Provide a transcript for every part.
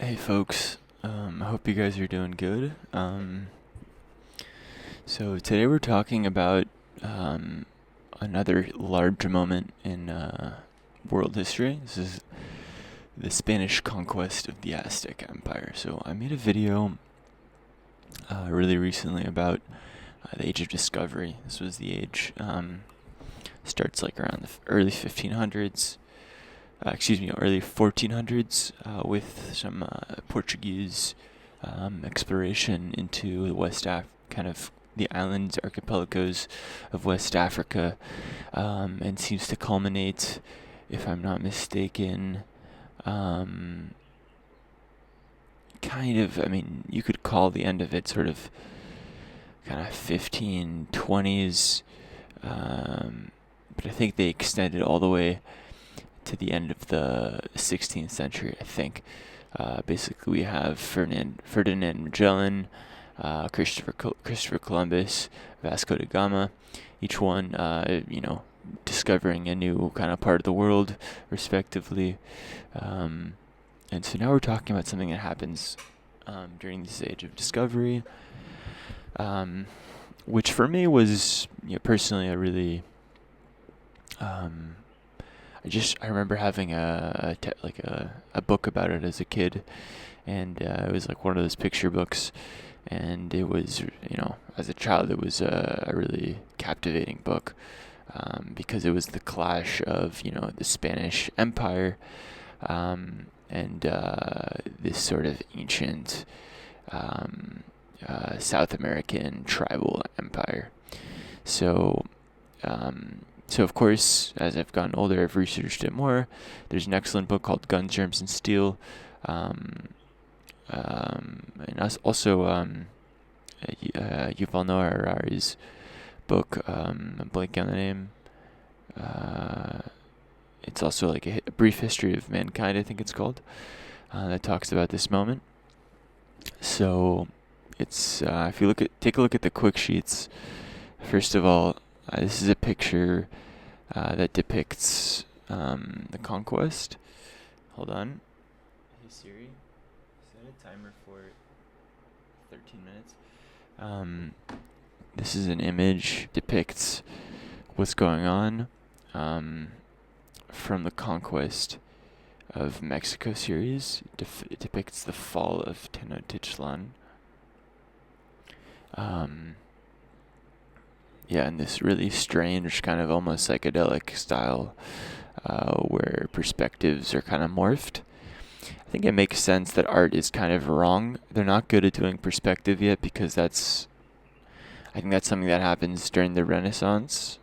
Hey folks, I hope you guys are doing good. So today we're talking about another large moment in world history. This is the Spanish conquest of the Aztec Empire. So I made a video really recently about the Age of Discovery. This was the age, starts like around the early 1500s. Early 1400s, with some Portuguese exploration into the kind of the islands, archipelagos of West Africa, and seems to culminate, if I'm not mistaken, you could call the end of it sort of kind of 1520s, but I think they extended all the way to the end of the 16th century, I think. Basically, we have Ferdinand Magellan, Christopher Columbus, Vasco da Gama, each one, discovering a new kind of part of the world, respectively. And so now we're talking about something that happens during this age of discovery, which for me was, personally a really I remember having a book about it as a kid, and it was like one of those picture books, and it was, as a child, it was a really captivating book, because it was the clash of, the Spanish Empire, and this sort of ancient South American tribal empire. So of course, as I've gotten older, I've researched it more. There's an excellent book called Guns, Germs, and Steel, and also Yuval Noah Harari's book. I'm blanking on the name. It's also like a brief history of mankind, I think it's called, that talks about this moment. So it's if you take a look at the quick sheets. First of all, this is a picture that depicts the conquest. Hold on. Hey Siri, set a timer for 13 minutes. This is an image depicts what's going on from the conquest of Mexico series. It depicts the fall of Tenochtitlan. In this really strange, kind of almost psychedelic style, where perspectives are kind of morphed. I think it makes sense that art is kind of wrong. They're not good at doing perspective yet, because I think that's something that happens during the Renaissance.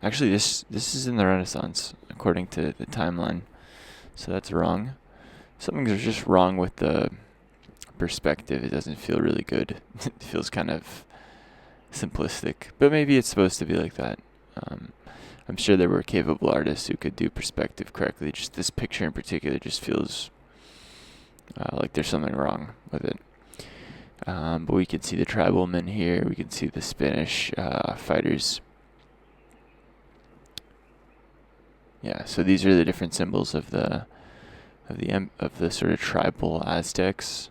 Actually, this is in the Renaissance, according to the timeline. So that's wrong. Something's just wrong with the perspective. It doesn't feel really good. It feels kind of simplistic, but maybe it's supposed to be like that. I'm sure there were capable artists who could do perspective correctly. Just this picture in particular just feels like there's something wrong with it. But we can see the tribal men here. We can see the Spanish fighters. Yeah, so these are the different symbols of the sort of tribal Aztecs.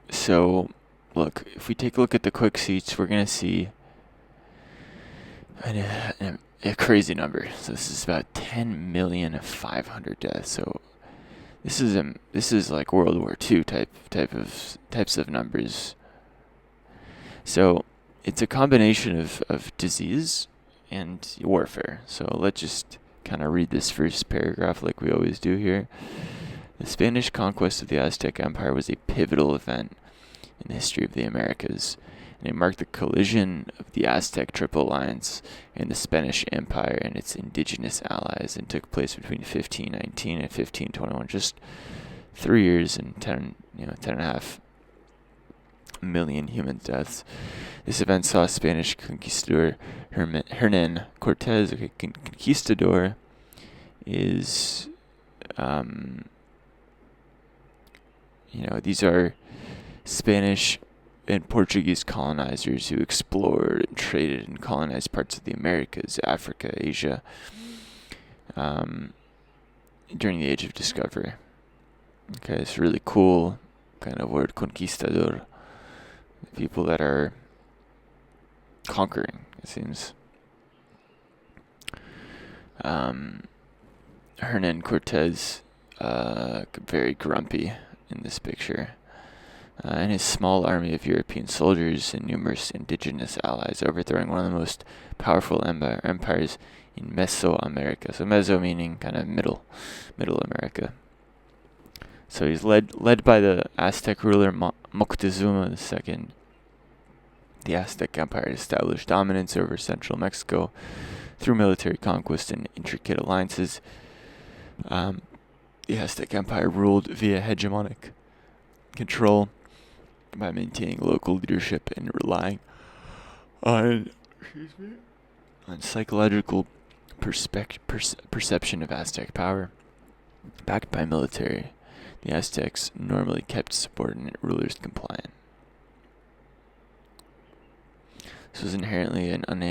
So, look, if we take a look at the quick sheets, we're going to see a crazy number. So this is about 10,500,000 deaths. So this is like World War II types of numbers. So it's a combination of disease and warfare. So let's just kind of read this first paragraph like we always do here. The Spanish conquest of the Aztec Empire was a pivotal event in the history of the Americas, and it marked the collision of the Aztec Triple Alliance and the Spanish Empire and its indigenous allies, and took place between 1519 and 1521, just 3 years and 10 and a half million human deaths. This event saw Spanish conquistador Hernán Cortés. Okay, conquistador is these are Spanish and Portuguese colonizers who explored and traded and colonized parts of the Americas, Africa, Asia. during the Age of Discovery. Okay, it's really cool kind of word, conquistador. People that are conquering, it seems. Hernán Cortés, very grumpy in this picture. And his small army of European soldiers and numerous indigenous allies, overthrowing one of the most powerful empires in Mesoamerica. So Meso meaning kind of middle America. So he's led by the Aztec ruler Moctezuma II. The Aztec Empire established dominance over central Mexico through military conquest and intricate alliances. The Aztec Empire ruled via hegemonic control by maintaining local leadership and relying on psychological perception of Aztec power. Backed by military, the Aztecs normally kept subordinate rulers compliant. This was inherently an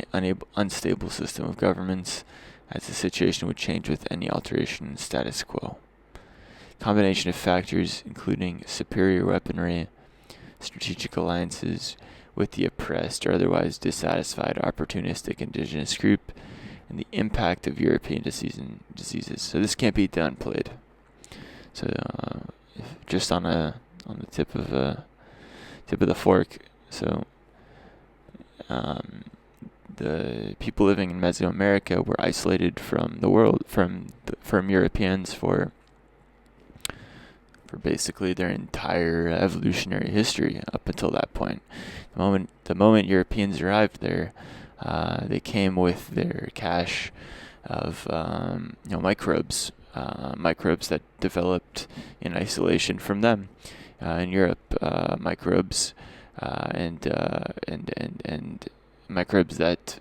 unstable system of governments, as the situation would change with any alteration in status quo. Combination of factors, including superior weaponry, strategic alliances with the oppressed or otherwise dissatisfied opportunistic indigenous group, and the impact of European diseases. So this can't be downplayed. So just on the tip of the fork. So the people living in Mesoamerica were isolated from the world, from Europeans for basically their entire evolutionary history up until that point. The moment Europeans arrived there, they came with their cache of microbes that developed in isolation from them. In Europe, microbes and microbes that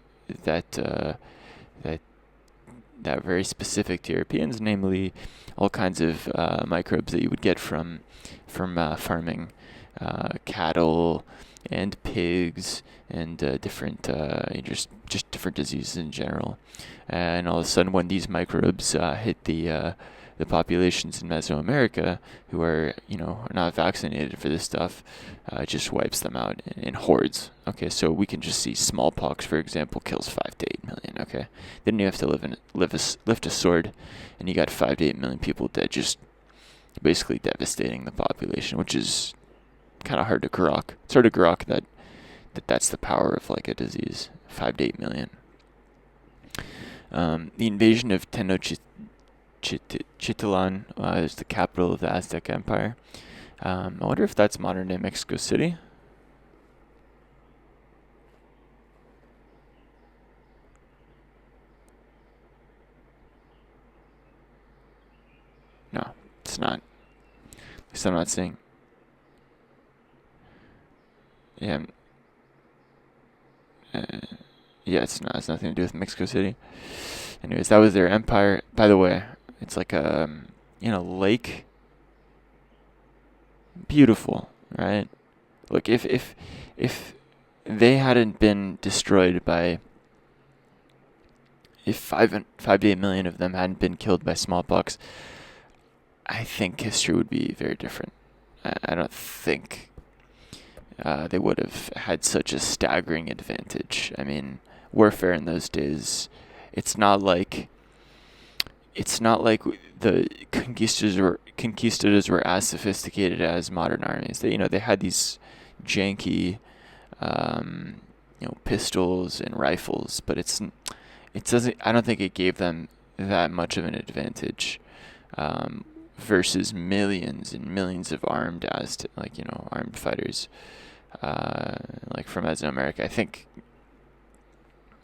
are very specific to Europeans, namely all kinds of microbes that you would get from farming cattle and pigs and different just different diseases in general. And all of a sudden, when these microbes hit the populations in Mesoamerica who are not vaccinated for this stuff, it just wipes them out in hordes. Okay, so we can just see smallpox, for example, kills 5 to 8 million. Okay, then you have to lift a sword, and you got 5 to 8 million people dead, just basically devastating the population, which is kind of hard to grok. It's hard to grok that's the power of like a disease. 5 to 8 million. The invasion of Tenochtitlan is the capital of the Aztec Empire. I wonder if that's modern day Mexico City. No, it's not. At least I'm not seeing. Yeah. Yeah, it's not. It's nothing to do with Mexico City. Anyways, that was their empire. By the way, it's like a lake. Beautiful, right? Look, if they hadn't been destroyed by, if 5 to 8 million of them hadn't been killed by smallpox, I think history would be very different. I don't think they would have had such a staggering advantage. I mean, warfare in those days, it's not like the conquistadors were as sophisticated as modern armies. They had these janky pistols and rifles, but it doesn't. I don't think it gave them that much of an advantage versus millions and millions of armed armed fighters like from Mesoamerica. I think.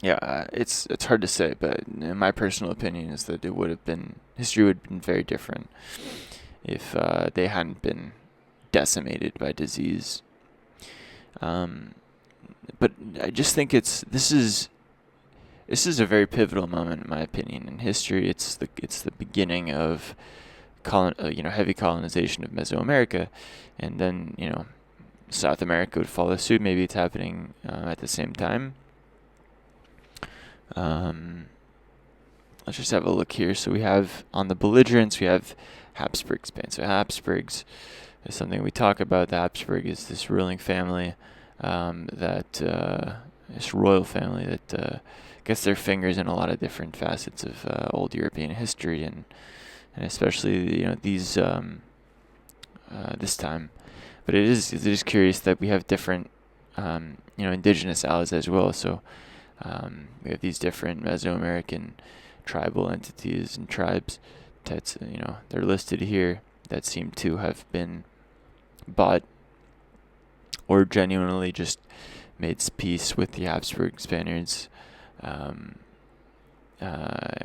Yeah, it's hard to say, but my personal opinion is that history would have been very different if they hadn't been decimated by disease. But I just think this is a very pivotal moment in my opinion in history. It's the beginning of heavy colonization of Mesoamerica, and then South America would follow suit. Maybe it's happening at the same time. let's just have a look here. So we have on the belligerents, we have Habsburg Spain. So Habsburgs is something we talk about. The Habsburg is this ruling family this royal family that gets their fingers in a lot of different facets of old European history, and especially these this time. But it is curious that we have different indigenous allies as well. So we have these different Mesoamerican tribal entities and tribes that's they're listed here that seem to have been bought or genuinely just made peace with the Habsburg Spaniards. And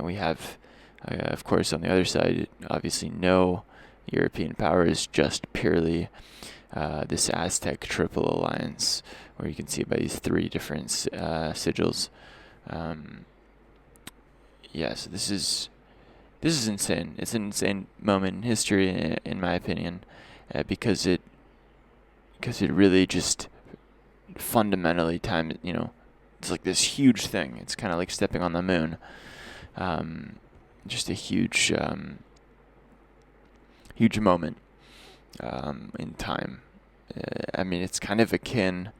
we have, of course, on the other side, obviously no European powers, just purely this Aztec Triple Alliance, where you can see by these three different sigils. So this is insane. It's an insane moment in history, in my opinion, because it really just fundamentally it's like this huge thing. It's kind of like stepping on the moon. Just a huge moment in time. I mean, it's kind of akin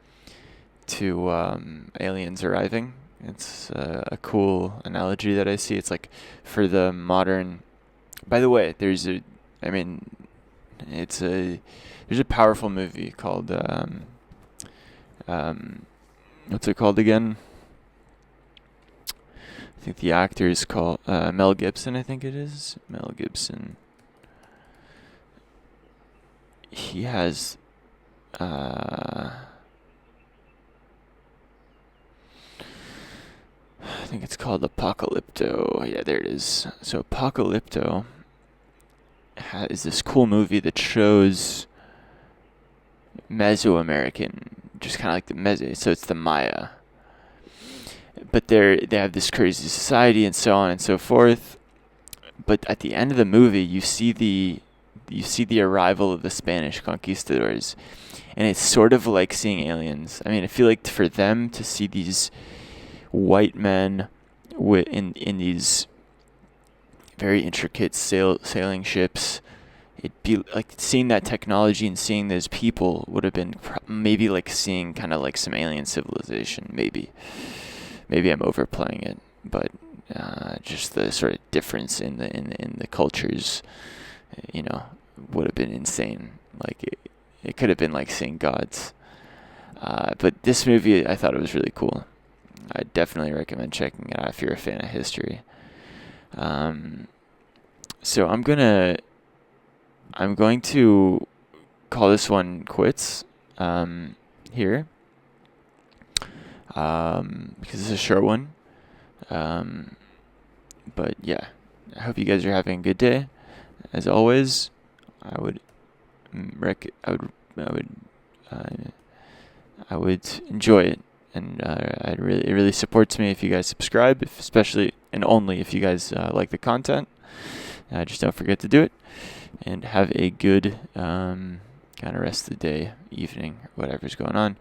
to aliens arriving. It's a cool analogy that I see. It's like for the modern. By the way, there's a powerful movie called what's it called again? I think the actor is called Mel Gibson. I think it is Mel Gibson. He has I think it's called Apocalypto. Yeah, there it is. So Apocalypto is this cool movie that shows Mesoamerican, just kind of like the so it's the Maya. But they have this crazy society and so on and so forth. But at the end of the movie, you see the arrival of the Spanish conquistadors, and it's sort of like seeing aliens. I mean, I feel like for them to see these white men in these very intricate sailing ships, it'd be like seeing that technology and seeing those people would have been maybe like seeing kind of like some alien civilization. Maybe I'm overplaying it, but just the sort of difference in the cultures, would have been insane. Like it could have been like seeing gods. But this movie, I thought it was really cool. I definitely recommend checking it out if you're a fan of history. So I'm going to call this one quits here, because it's a short one. But yeah, I hope you guys are having a good day. As always, I would enjoy it, and it really supports me if you guys subscribe, especially and only if you guys like the content. Just don't forget to do it, and have a good kind of rest of the day, evening, whatever's going on.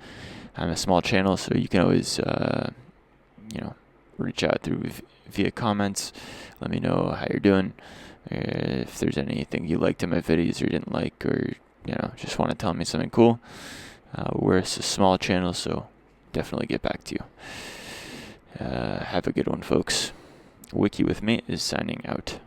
I'm a small channel, so you can always reach out via comments. Let me know how you're doing. If there's anything you liked in my videos or didn't like, or just want to tell me something cool. We're a small channel, so definitely get back to you. Have a good one, folks. Wiki with me is signing out.